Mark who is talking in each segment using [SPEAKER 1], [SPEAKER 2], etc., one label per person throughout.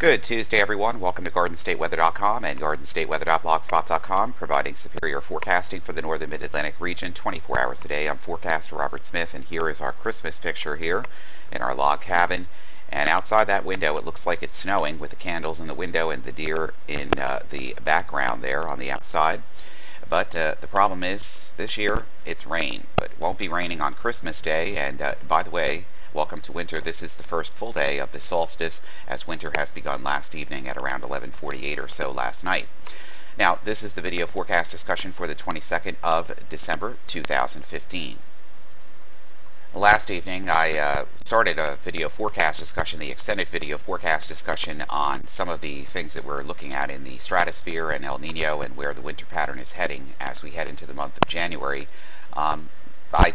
[SPEAKER 1] Good Tuesday, everyone. Welcome to GardenStateWeather.com and GardenStateWeather.blogspot.com, providing superior forecasting for the northern mid-Atlantic region 24 hours a day. I'm forecaster Robert Smith, and here is our Christmas picture here in our log cabin. And outside that window, it looks like it's snowing with the candles in the window and the deer in the background there on the outside. But the problem is, this year, it's rain. But it won't be raining on Christmas Day. And by the way, welcome to winter. This is the first full day of the solstice, as winter has begun last evening at around 11:48 or so last night. Now, this is the video forecast discussion for the 22nd of December 2015. Last evening, I started a video forecast discussion, the extended video forecast discussion on some of the things that we're looking at in the stratosphere and El Nino and where the winter pattern is heading as we head into the month of January. I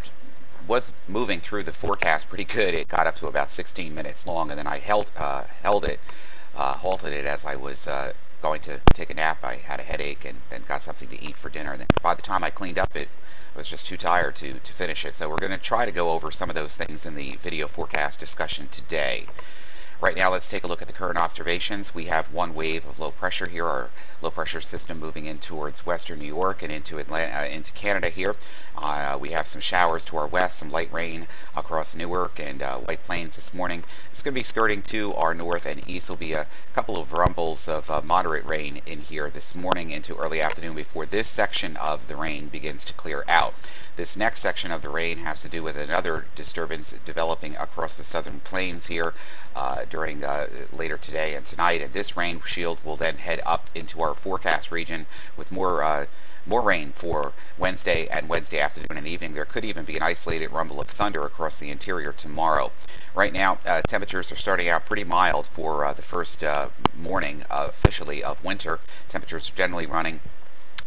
[SPEAKER 1] was moving through the forecast pretty good. It got up to about 16 minutes long, and then I halted it as I was going to take a nap. I had a headache and got something to eat for dinner, and then by the time I cleaned up, I was just too tired to finish it. So we're going to try to go over some of those things in the video forecast discussion today. Right now, let's take a look at the current observations. We have one wave of low pressure here, our low pressure system moving in towards western New York and into Canada here. We have some showers to our west, some light rain across Newark and White Plains this morning. It's going to be skirting to our north and east. Will be a couple of rumbles of moderate rain in here this morning into early afternoon before this section of the rain begins to clear out. This next section of the rain has to do with another disturbance developing across the southern plains here during later today and tonight. And this rain shield will then head up into our forecast region with more rain for Wednesday and Wednesday afternoon and evening. There could even be an isolated rumble of thunder across the interior tomorrow. Right now, temperatures are starting out pretty mild for the first morning officially of winter. Temperatures are generally running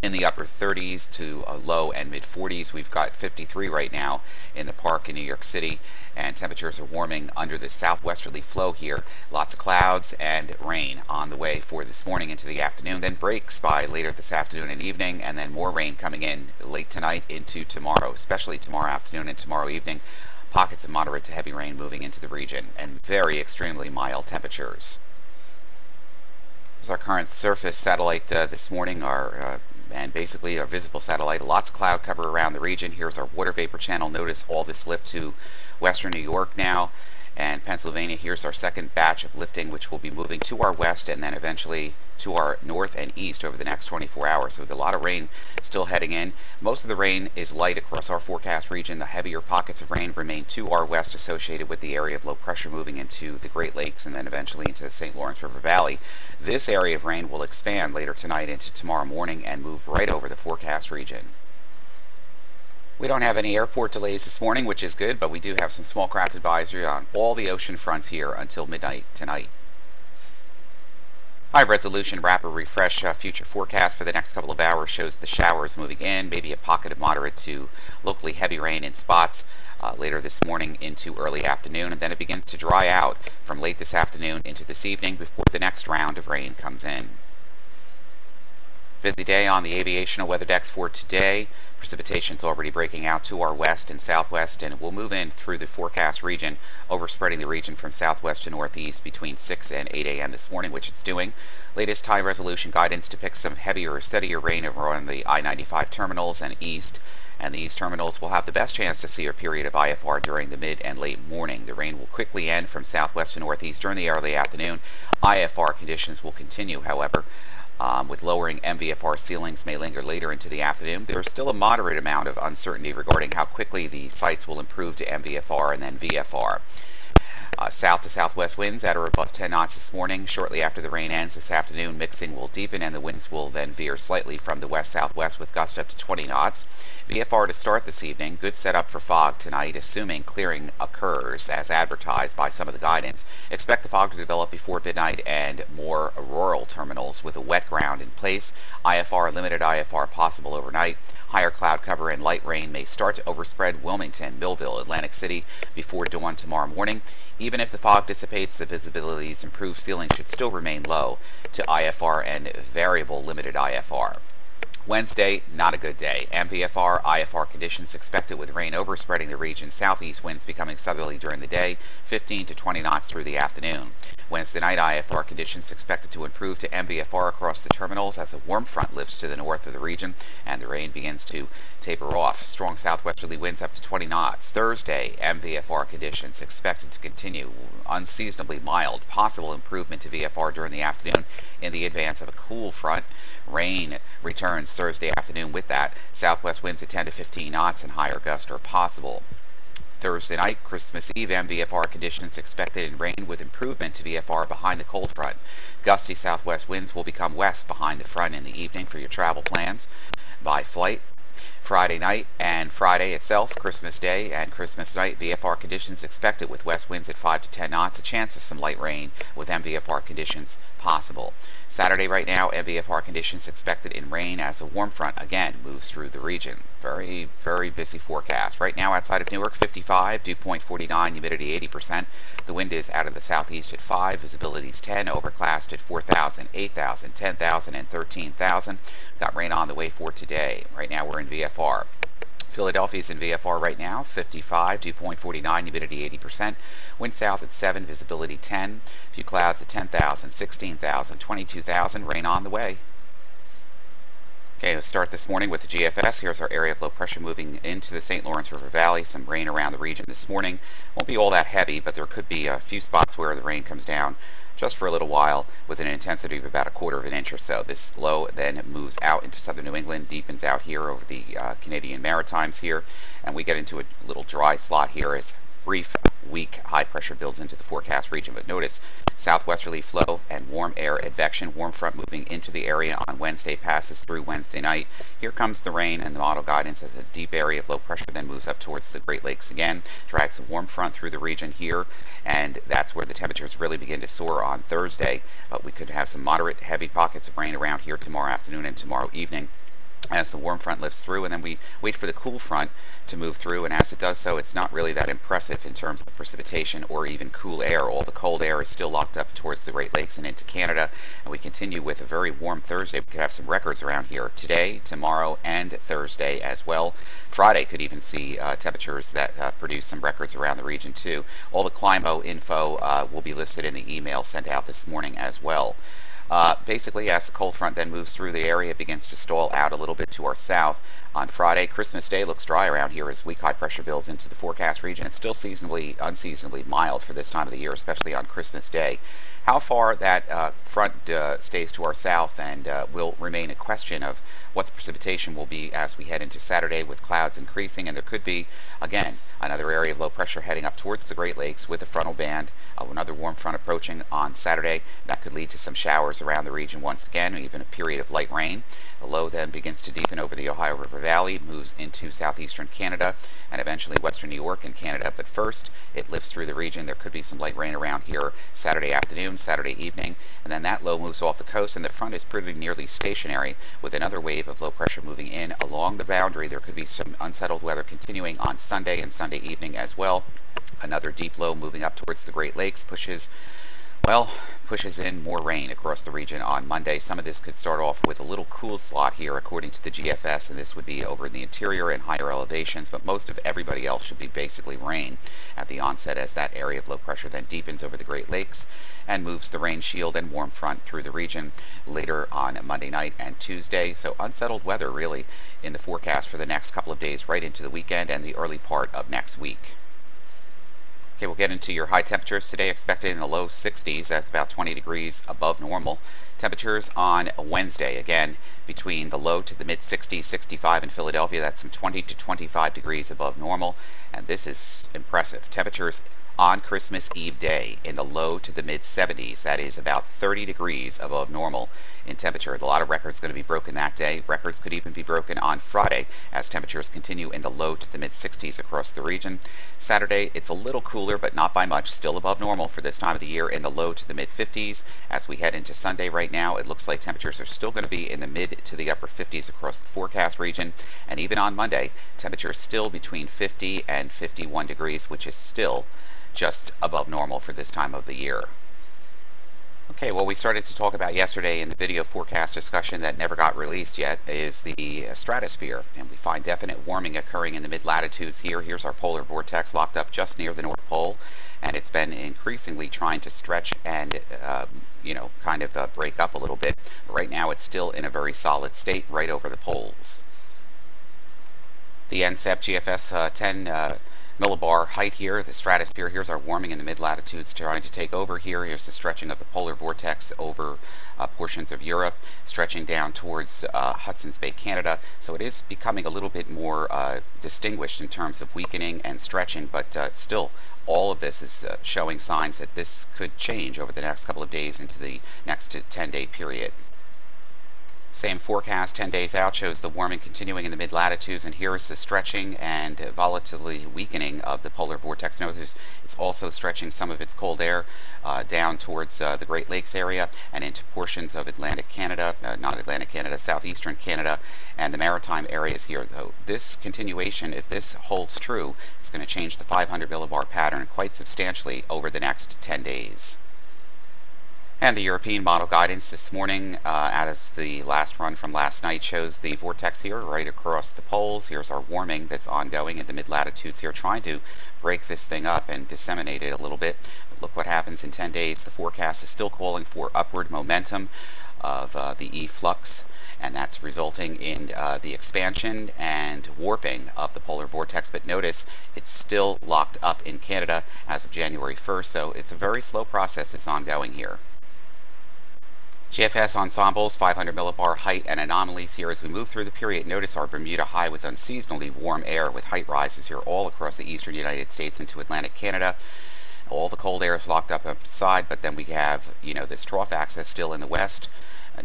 [SPEAKER 1] in the upper 30s to low and mid 40s. We've got 53 right now in the park in New York City, and temperatures are warming under the southwesterly flow here. Lots of clouds and rain on the way for this morning into the afternoon, then breaks by later this afternoon and evening, and then more rain coming in late tonight into tomorrow, especially tomorrow afternoon and tomorrow evening. Pockets of moderate to heavy rain moving into the region, and very extremely mild temperatures. Here's our current surface satellite this morning, and basically our visible satellite. Lots of cloud cover around the region. Here's our water vapor channel. Notice all this lift to western New York now and Pennsylvania. Here's our second batch of lifting, which will be moving to our west and then eventually to our north and east over the next 24 hours. So a lot of rain still heading in. Most of the rain is light across our forecast region. The heavier pockets of rain remain to our west, associated with the area of low pressure moving into the Great Lakes and then eventually into the St. Lawrence River Valley. This area of rain will expand later tonight into tomorrow morning and move right over the forecast region. We don't have any airport delays this morning, which is good, but we do have some small craft advisory on all the ocean fronts here until midnight tonight. High resolution rapid refresh future forecast for the next couple of hours shows the showers moving in, maybe a pocket of moderate to locally heavy rain in spots later this morning into early afternoon, and then it begins to dry out from late this afternoon into this evening before the next round of rain comes in. Busy day on the aviational weather decks for today. Precipitation is already breaking out to our west and southwest, and it will move in through the forecast region, overspreading the region from southwest to northeast between 6 and 8 a.m. this morning, which it's doing. Latest high resolution guidance depicts some heavier or steadier rain over on the I-95 terminals and east, and these terminals will have the best chance to see a period of IFR during the mid and late morning. The rain will quickly end from southwest to northeast during the early afternoon. IFR conditions will continue, however. With lowering MVFR ceilings may linger later into the afternoon. There's still a moderate amount of uncertainty regarding how quickly the sites will improve to MVFR and then VFR. South to southwest winds at or above 10 knots this morning. Shortly after the rain ends this afternoon, mixing will deepen and the winds will then veer slightly from the west-southwest with gusts up to 20 knots. VFR to start this evening. Good setup for fog tonight, assuming clearing occurs as advertised by some of the guidance. Expect the fog to develop before midnight and more rural terminals with a wet ground in place. IFR, limited IFR possible overnight. Higher cloud cover and light rain may start to overspread Wilmington, Millville, Atlantic City before dawn tomorrow morning. Even if the fog dissipates, the visibility's improved ceiling should still remain low to IFR and variable limited IFR. Wednesday, not a good day. MVFR, IFR conditions expected with rain overspreading the region. Southeast winds becoming southerly during the day, 15 to 20 knots through the afternoon. Wednesday night, IFR conditions expected to improve to MVFR across the terminals as a warm front lifts to the north of the region and the rain begins to taper off. Strong southwesterly winds up to 20 knots. Thursday, MVFR conditions expected to continue unseasonably mild. Possible improvement to VFR during the afternoon in the advance of a cool front. Rain returns Thursday afternoon with that. Southwest winds at 10 to 15 knots and higher gusts are possible. Thursday night, Christmas Eve, MVFR conditions expected in rain with improvement to VFR behind the cold front. Gusty southwest winds will become west behind the front in the evening for your travel plans. By flight, Friday night and Friday itself, Christmas Day and Christmas night, VFR conditions expected with west winds at 5 to 10 knots, a chance of some light rain with MVFR conditions possible. Saturday right now, MVFR conditions expected in rain as a warm front again moves through the region. Very, very busy forecast. Right now outside of Newark, 55, dew point 49, humidity 80%. The wind is out of the southeast at 5, visibility is 10, overcast at 4,000, 8,000, 10,000, and 13,000. Got rain on the way for today. Right now we're in VFR. Philadelphia's in VFR right now, 55, dew point 49, humidity 80%. Wind south at 7, visibility 10. A few clouds at 10,000, 16,000, 22,000. Rain on the way. Okay, let's start this morning with the GFS. Here's our area of low pressure moving into the St. Lawrence River Valley. Some rain around the region this morning. Won't be all that heavy, but there could be a few spots where the rain comes down just for a little while with an intensity of about 1/4 of an inch or so. This low then moves out into southern New England, deepens out here over the Canadian Maritimes here, and we get into a little dry slot here as brief, weak high pressure builds into the forecast region. But notice southwesterly flow and warm air advection. Warm front moving into the area on Wednesday, passes through Wednesday night. Here comes the rain, and the model guidance as a deep area of low pressure then moves up towards the Great Lakes again, drags the warm front through the region here, and that's where the temperatures really begin to soar on Thursday. But we could have some moderate heavy pockets of rain around here tomorrow afternoon and tomorrow evening as the warm front lifts through, and then we wait for the cool front to move through, and as it does so, it's not really that impressive in terms of precipitation or even cool air. All the cold air is still locked up towards the Great Lakes and into Canada, and we continue with a very warm Thursday. We could have some records around here today, tomorrow, and Thursday as well. Friday could even see temperatures that produce some records around the region too. All the Climo info will be listed in the email sent out this morning as well. Basically, as the cold front then moves through the area, it begins to stall out a little bit to our south. On Friday, Christmas Day looks dry around here as weak high pressure builds into the forecast region. It's still unseasonably mild for this time of the year, especially on Christmas Day. How far that front stays to our south and will remain a question of what the precipitation will be as we head into Saturday, with clouds increasing, and there could be, again, another area of low pressure heading up towards the Great Lakes with a frontal band of another warm front approaching on Saturday. That could lead to some showers around the region once again, and even a period of light rain. The low then begins to deepen over the Ohio River Valley, moves into southeastern Canada, and eventually western New York and Canada. But first, it lifts through the region. There could be some light rain around here Saturday afternoon, Saturday evening, and then that low moves off the coast, and the front is proving nearly stationary with another wave of low pressure moving in along the boundary. There could be some unsettled weather continuing on Sunday and Sunday evening as well. Another deep low moving up towards the Great Lakes pushes in more rain across the region on Monday. Some of this could start off with a little cool slot here according to the GFS, and this would be over in the interior and higher elevations, but most of everybody else should be basically rain at the onset as that area of low pressure then deepens over the Great Lakes and moves the rain shield and warm front through the region later on Monday night and Tuesday. So unsettled weather really in the forecast for the next couple of days right into the weekend and the early part of next week. Okay, we'll get into your high temperatures today, expected in the low 60s. That's about 20 degrees above normal. Temperatures on Wednesday, again, between the low to the mid 60s, 65 in Philadelphia. That's some 20 to 25 degrees above normal, and this is impressive. Temperatures on Christmas Eve day in the low to the mid 70s. That is about 30 degrees above normal in temperature. A lot of records going to be broken that day. Records could even be broken on Friday as temperatures continue in the low to the mid 60s across the region. Saturday, it's a little cooler, but not by much. Still above normal for this time of the year in the low to the mid 50s. As we head into Sunday right now, it looks like temperatures are still going to be in the mid to the upper 50s across the forecast region. And even on Monday, temperatures still between 50 and 51 degrees, which is still just above normal for this time of the year. Okay, well, we started to talk about yesterday in the video forecast discussion that never got released yet is the stratosphere, and we find definite warming occurring in the mid-latitudes here. Here's our polar vortex locked up just near the North Pole, and it's been increasingly trying to stretch and, kind of break up a little bit. But right now it's still in a very solid state right over the poles. The NCEP GFS 10 millibar height here, the stratosphere. Here's our warming in the mid-latitudes trying to take over here. Here's the stretching of the polar vortex over portions of Europe, stretching down towards Hudson's Bay, Canada. So it is becoming a little bit more distinguished in terms of weakening and stretching, but still all of this is showing signs that this could change over the next couple of days into the next 10-day period. Same forecast 10 days out shows the warming continuing in the mid-latitudes, and here is the stretching and volatility weakening of the polar vortex. Notice it's also stretching some of its cold air down towards the Great Lakes area and into portions of Atlantic Canada, not Atlantic Canada, southeastern Canada, and the maritime areas here. Though this continuation, if this holds true, is going to change the 500 millibar pattern quite substantially over the next 10 days. And the European model guidance this morning, as the last run from last night, shows the vortex here right across the poles. Here's our warming that's ongoing in the mid-latitudes here, trying to break this thing up and disseminate it a little bit. But look what happens in 10 days. The forecast is still calling for upward momentum of the efflux, and that's resulting in the expansion and warping of the polar vortex. But notice it's still locked up in Canada as of January 1st, so it's a very slow process that's ongoing here. GFS ensembles, 500 millibar height and anomalies here as we move through the period. Notice our Bermuda high with unseasonably warm air with height rises here all across the eastern United States into Atlantic Canada. All the cold air is locked up the side, but then we have, this trough axis still in the west.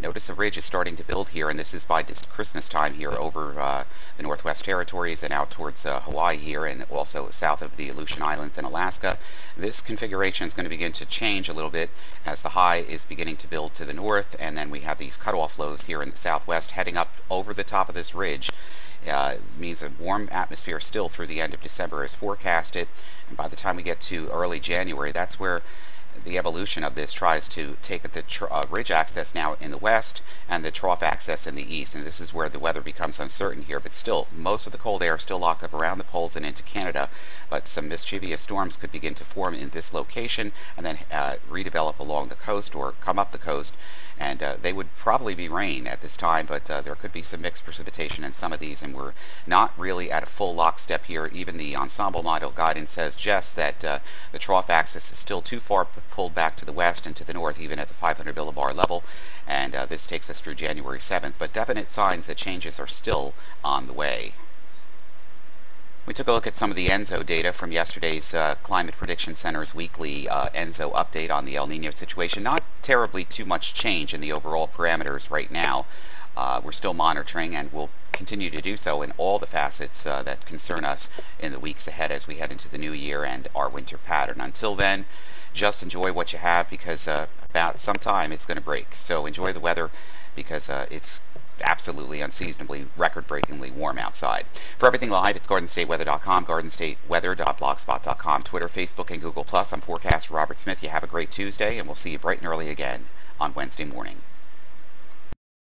[SPEAKER 1] Notice the ridge is starting to build here, and this is by Christmas time here over the Northwest Territories and out towards Hawaii here, and also south of the Aleutian Islands and Alaska. This configuration is going to begin to change a little bit as the high is beginning to build to the north, and then we have these cutoff lows here in the southwest heading up over the top of this ridge. Means a warm atmosphere still through the end of December as forecasted, and by the time we get to early January, that's where the evolution of this tries to take the ridge axis now in the west and the trough axis in the east, and this is where the weather becomes uncertain here. But still, most of the cold air is still locked up around the poles and into Canada, but some mischievous storms could begin to form in this location and then redevelop along the coast or come up the coast, and they would probably be rain at this time, but there could be some mixed precipitation in some of these, and we're not really at a full lockstep here. Even the ensemble model guidance suggests that the trough axis is still too far pulled back to the west and to the north, even at the 500 millibar level, and this takes us through January 7th, but definite signs that changes are still on the way. We took a look at some of the ENSO data from yesterday's Climate Prediction Center's weekly ENSO update on the El Nino situation. Not terribly too much change in the overall parameters right now. We're still monitoring, and we'll continue to do so in all the facets that concern us in the weeks ahead as we head into the new year and our winter pattern. Until then, just enjoy what you have, because about some time it's going to break. So enjoy the weather, because it's absolutely unseasonably, record-breakingly warm outside. For everything live, it's GardenStateWeather.com, GardenStateWeather.blogspot.com, Twitter, Facebook, and Google+. I'm forecaster Robert Smith. You have a great Tuesday, and we'll see you bright and early again on Wednesday morning.